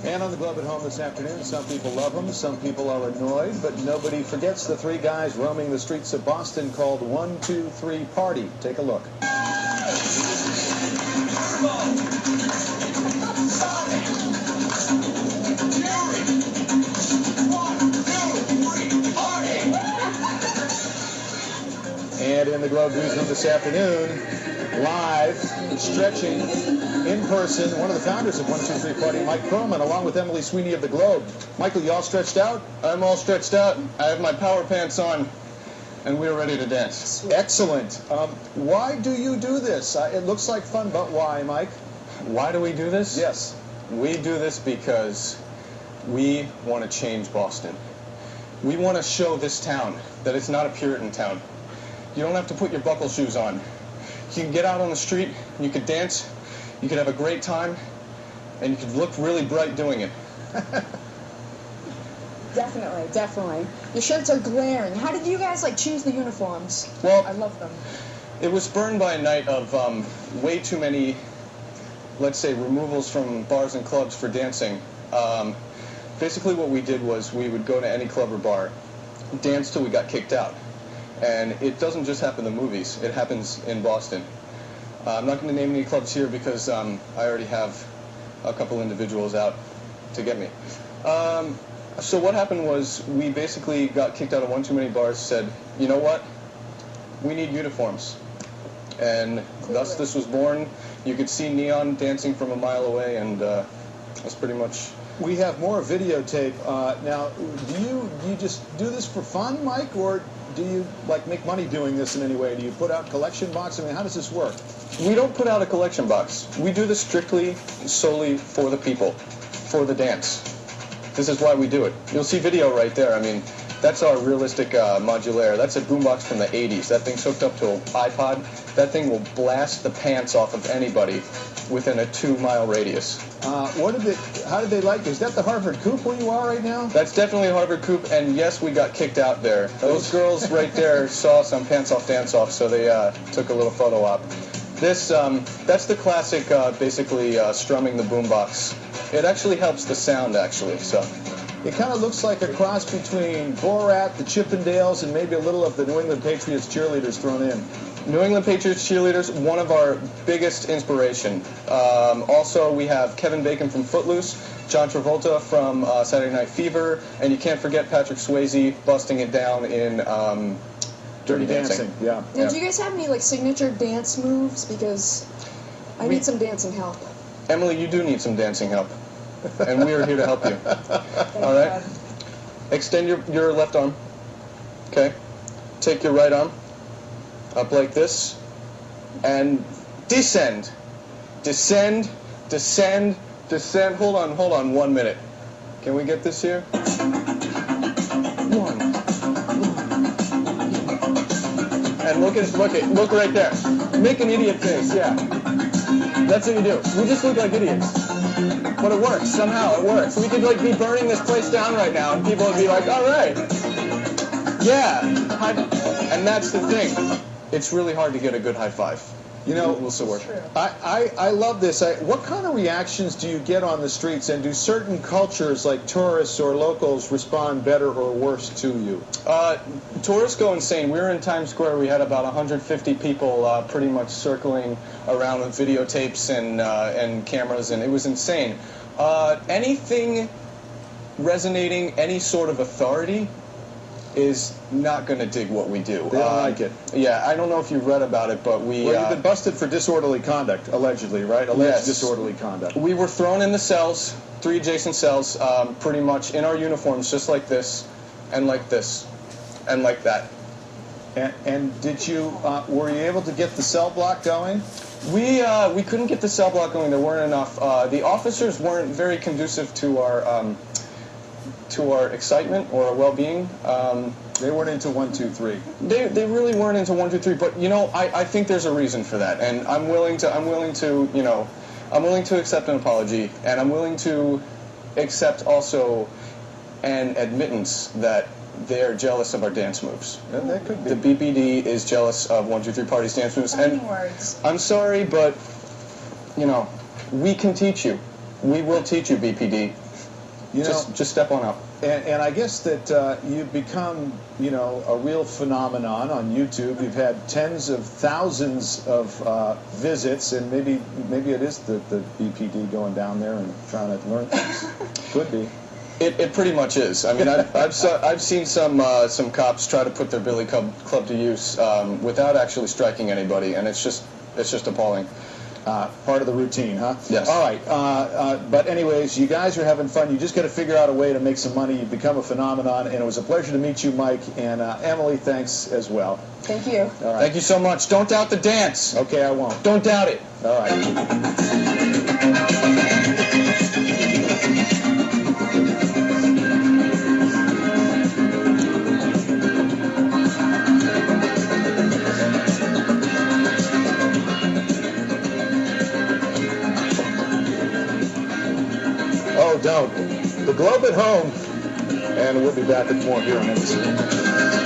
And on the Globe at Home this afternoon, some people love them, some people are annoyed, but nobody forgets the three guys roaming the streets of Boston called 1, 2, 3 Party. Take a look. And in the Globe newsroom this afternoon, live, stretching, in person, one of the founders of 1, 2, 3 Party, Mike Perlman, along with Emily Sweeney of the Globe. Michael, you all stretched out? I'm all stretched out. I have my power pants on, and we're ready to dance. Excellent. Why do you do this? It looks like fun, but why, Mike? Why do we do this? Yes. We do this because we want to change Boston. We want to show this town that it's not a Puritan town. You don't have to put your buckle shoes on. You can get out on the street, you could dance, you could have a great time, and you could look really bright doing it. Definitely, definitely. Your shirts are glaring. How did you guys choose the uniforms? Well, I love them. It was spurned by a night of way too many, let's say, removals from bars and clubs for dancing. Basically what we did was we would go to any club or bar, dance till we got kicked out. And it doesn't just happen in the movies, it happens in Boston. I'm not going to name any clubs here because I already have a couple individuals out to get me. So what happened was we basically got kicked out of one too many bars, said, you know what, we need uniforms. And thus this was born. You could see neon dancing from a mile away, and that's pretty much... We have more videotape. Now, do you just do this for fun, Mike, or do you make money doing this in any way? Do you put out collection box? I mean, how does this work? We don't put out a collection box. We do this strictly, solely for the people, for the dance. This is why we do it. You'll see video right there. I mean, that's our realistic modulaire. That's a boombox from the 80s. That thing's hooked up to an iPod. That thing will blast the pants off of anybody within a 2-mile radius. How did they like it? Is that the Harvard Coop where you are right now? That's definitely Harvard Coop, and yes, we got kicked out there. Those girls right there saw us on Pants Off Dance Off, so they took a little photo op. This, that's the classic, basically, strumming the boombox. It actually helps the sound, actually, so... It kind of looks like a cross between Borat, the Chippendales, and maybe a little of the New England Patriots cheerleaders thrown in. New England Patriots cheerleaders, one of our biggest inspiration. Also, we have Kevin Bacon from Footloose, John Travolta from Saturday Night Fever, and you can't forget Patrick Swayze busting it down in Dirty Dancing. Yeah. Did you guys have any signature dance moves? Because I need some dancing help. Emily, you do need some dancing help, and we are here to help you. All right. Extend your left arm. Okay. Take your right arm up like this, and descend, descend, descend, descend. Hold on 1 minute. Can we get this here? One. And look right there. Make an idiot face, yeah. That's what you do. We just look like idiots. But it works, somehow it works. We could be burning this place down right now, and people would be like, all right. Yeah. And that's the thing. It's really hard to get a good high five. You know, we'll still work. I love this. What kind of reactions do you get on the streets, and do certain cultures like tourists or locals respond better or worse to you? Tourists go insane. We were in Times Square. We had about 150 people pretty much circling around with videotapes and cameras, and it was insane. Anything resonating any sort of authority is not going to dig what we do. They don't like it. Yeah, I don't know if you've read about it, but we... Well, you've been busted for disorderly conduct, allegedly, right? Alleged yes. Disorderly conduct. We were thrown in the cells, 3 adjacent cells, pretty much in our uniforms, just like this, and like this, and like that. And did you, were you able to get the cell block going? We couldn't get the cell block going. There weren't enough. The officers weren't very conducive to our excitement or our well-being. They weren't into 1, 2, 3. They really weren't into 1, 2, 3. But you know, I think there's a reason for that, and I'm willing to accept an apology, and I'm willing to accept also an admittance that they're jealous of our dance moves. And that could be. The BPD is jealous of 1, 2, 3 Party's dance moves, and words. I'm sorry, but you know, We can teach you. We will teach you, BPD. You know, Just step on up. and I guess that you've become, you know, a real phenomenon on YouTube. You've had tens of thousands of visits, and maybe it is the BPD going down there and trying to learn things. Could be. It pretty much is. I mean, I've seen some cops try to put their billy club to use without actually striking anybody, and it's just appalling. Part of the routine, huh? Yes. All right. But anyways, you guys are having fun. You just got to figure out a way to make some money. You've become a phenomenon, and it was a pleasure to meet you, Mike. And Emily, thanks as well. Thank you. All right. Thank you so much. Don't doubt the dance. Okay, I won't. Don't doubt it. All right. Oh, don't. The Globe at home. And we'll be back with more here on NECN.